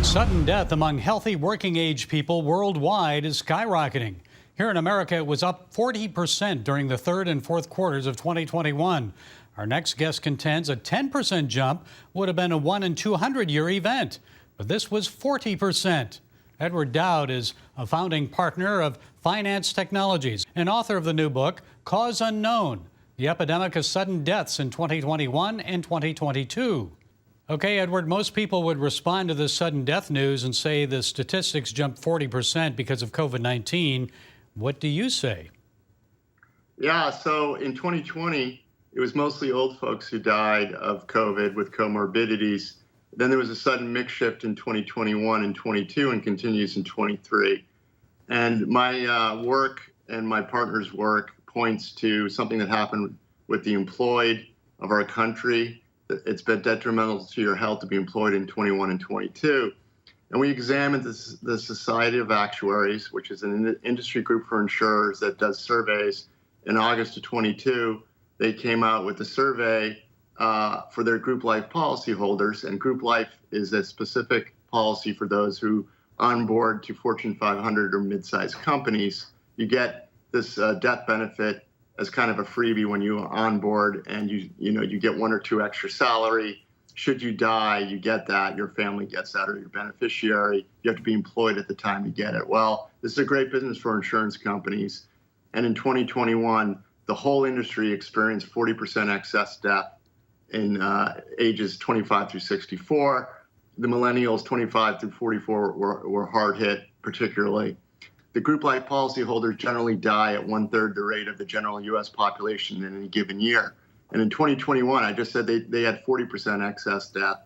Sudden death among healthy working age people worldwide is skyrocketing. Here in America, it was up 40% during the third and fourth quarters of 2021. Our next guest contends a 10% jump would have been a 1 in 200-year event, but this was 40%. Edward Dowd is a founding partner of Finance Technologies and author of the new book, Cause Unknown: The Epidemic of Sudden Deaths in 2021 and 2022. Okay, Edward, most people would respond to this sudden death news and say the statistics jumped 40% because of COVID-19. What do you say? Yeah, so in 2020, it was mostly old folks who died of COVID with comorbidities. Then there was a sudden mix shift in 2021 and 22 and continues in 23. And my work and my partner's work points to something that happened with the employed of our country. It's been detrimental to your health to be employed in 21 and 22. And we examined the Society of Actuaries, which is an industry group for insurers that does surveys. In August of 22, they came out with a survey for their group life policyholders. And group life is a specific policy for those who onboard to Fortune 500 or mid-sized companies. You get this death benefit as kind of a freebie when you onboard, and you get 1 or 2 extra salary. Should you die, you get that. Your family gets that, or your beneficiary. You have to be employed at the time you get it. Well, this is a great business for insurance companies. And in 2021, the whole industry experienced 40% excess death in ages 25 through 64. The millennials, 25 through 44, were hard hit particularly. The group life policyholders generally die at 1/3 the rate of the general U.S. population in any given year. And in 2021, I just said they had 40% excess death.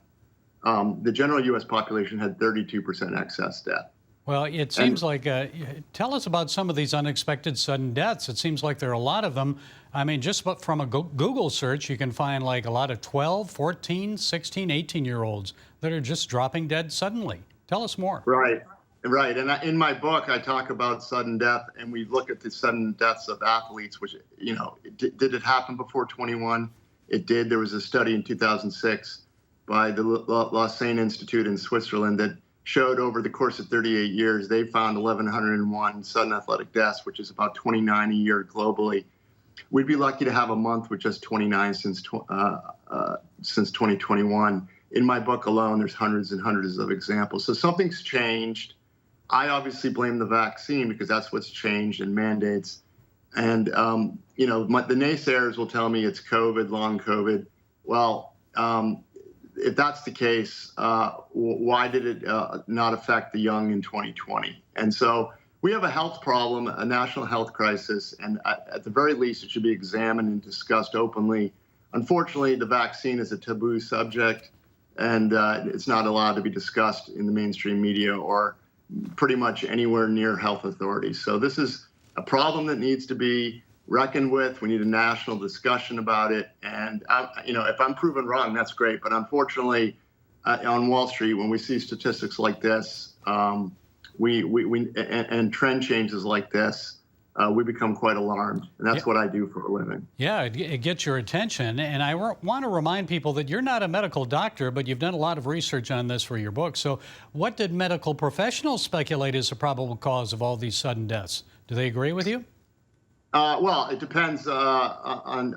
The general U.S. population had 32% excess death. Well, it seems like, tell us about some of these unexpected sudden deaths. It seems like there are a lot of them. I mean, just from a Google search, you can find like a lot of 12, 14, 16, 18-year-olds that are just dropping dead suddenly. Tell us more. Right. Right, and in my book, I talk about sudden death, and we look at the sudden deaths of athletes, which, did it happen before 21? It did. There was a study in 2006 by the Lausanne Institute in Switzerland that showed over the course of 38 years, they found 1,101 sudden athletic deaths, which is about 29 a year globally. We'd be lucky to have a month with just 29 since 2021. In my book alone, there's hundreds and hundreds of examples. So something's changed. I obviously blame the vaccine because that's what's changed and mandates. And, the naysayers will tell me it's COVID, long COVID. Well, if that's the case, why did it not affect the young in 2020? And so we have a health problem, a national health crisis, and at the very least, it should be examined and discussed openly. Unfortunately, the vaccine is a taboo subject, and it's not allowed to be discussed in the mainstream media or pretty much anywhere near health authorities. So this is a problem that needs to be reckoned with. We need a national discussion about it. And if I'm proven wrong, that's great. But unfortunately, on Wall Street, when we see statistics like this, and trend changes like this, we become quite alarmed. And that's what I do for a living. Yeah, it gets your attention. And I want to remind people that you're not a medical doctor, but you've done a lot of research on this for your book. So what did medical professionals speculate is the probable cause of all these sudden deaths? Do they agree with you? Well, it depends on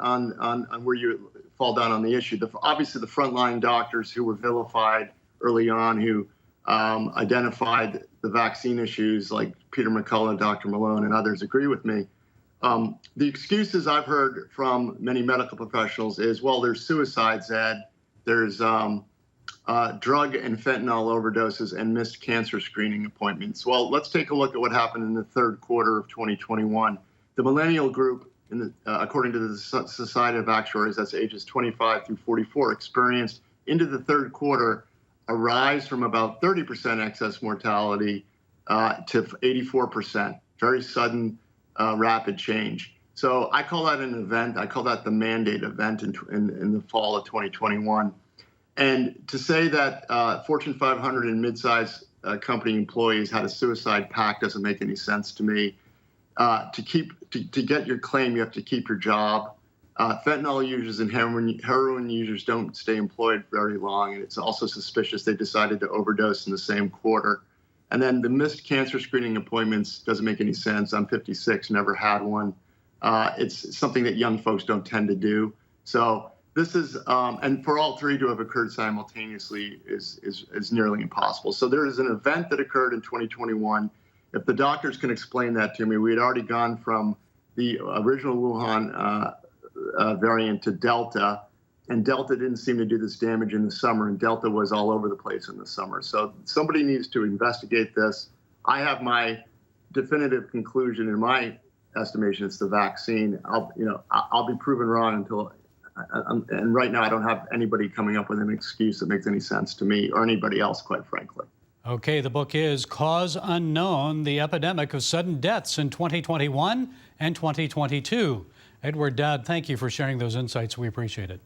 where you fall down on the issue. Obviously, the frontline doctors who were vilified early on, who identified the vaccine issues, like Peter McCullough, Dr. Malone, and others, agree with me. The excuses I've heard from many medical professionals is, well, there's suicides, Ed. There's drug and fentanyl overdoses and missed cancer screening appointments. Well, let's take a look at what happened in the third quarter of 2021. The millennial group, according to the Society of Actuaries, that's ages 25 through 44, experienced into the third quarter a rise from about 30% excess mortality to 84%. Very sudden, rapid change. So I call that an event. I call that the mandate event in the fall of 2021. And to say that Fortune 500 and mid-sized company employees had a suicide pact doesn't make any sense to me. To get your claim, you have to keep your job. Fentanyl users and heroin users don't stay employed very long, and it's also suspicious they decided to overdose in the same quarter. And then the missed cancer screening appointments doesn't make any sense. I'm 56, never had one. It's something that young folks don't tend to do. So this is, and for all three to have occurred simultaneously is nearly impossible. So there is an event that occurred in 2021. If the doctors can explain that to me, we had already gone from the original Wuhan variant to Delta, and Delta didn't seem to do this damage in the summer, and Delta was all over the place in the summer. So somebody needs to investigate this. I have my definitive conclusion. In my estimation, it's the vaccine. I'll be proven wrong until, and right now I don't have anybody coming up with an excuse that makes any sense to me or anybody else, quite frankly. Okay, the book is Cause Unknown, The Epidemic of Sudden Deaths in 2021 and 2022. Edward Dowd, thank you for sharing those insights. We appreciate it.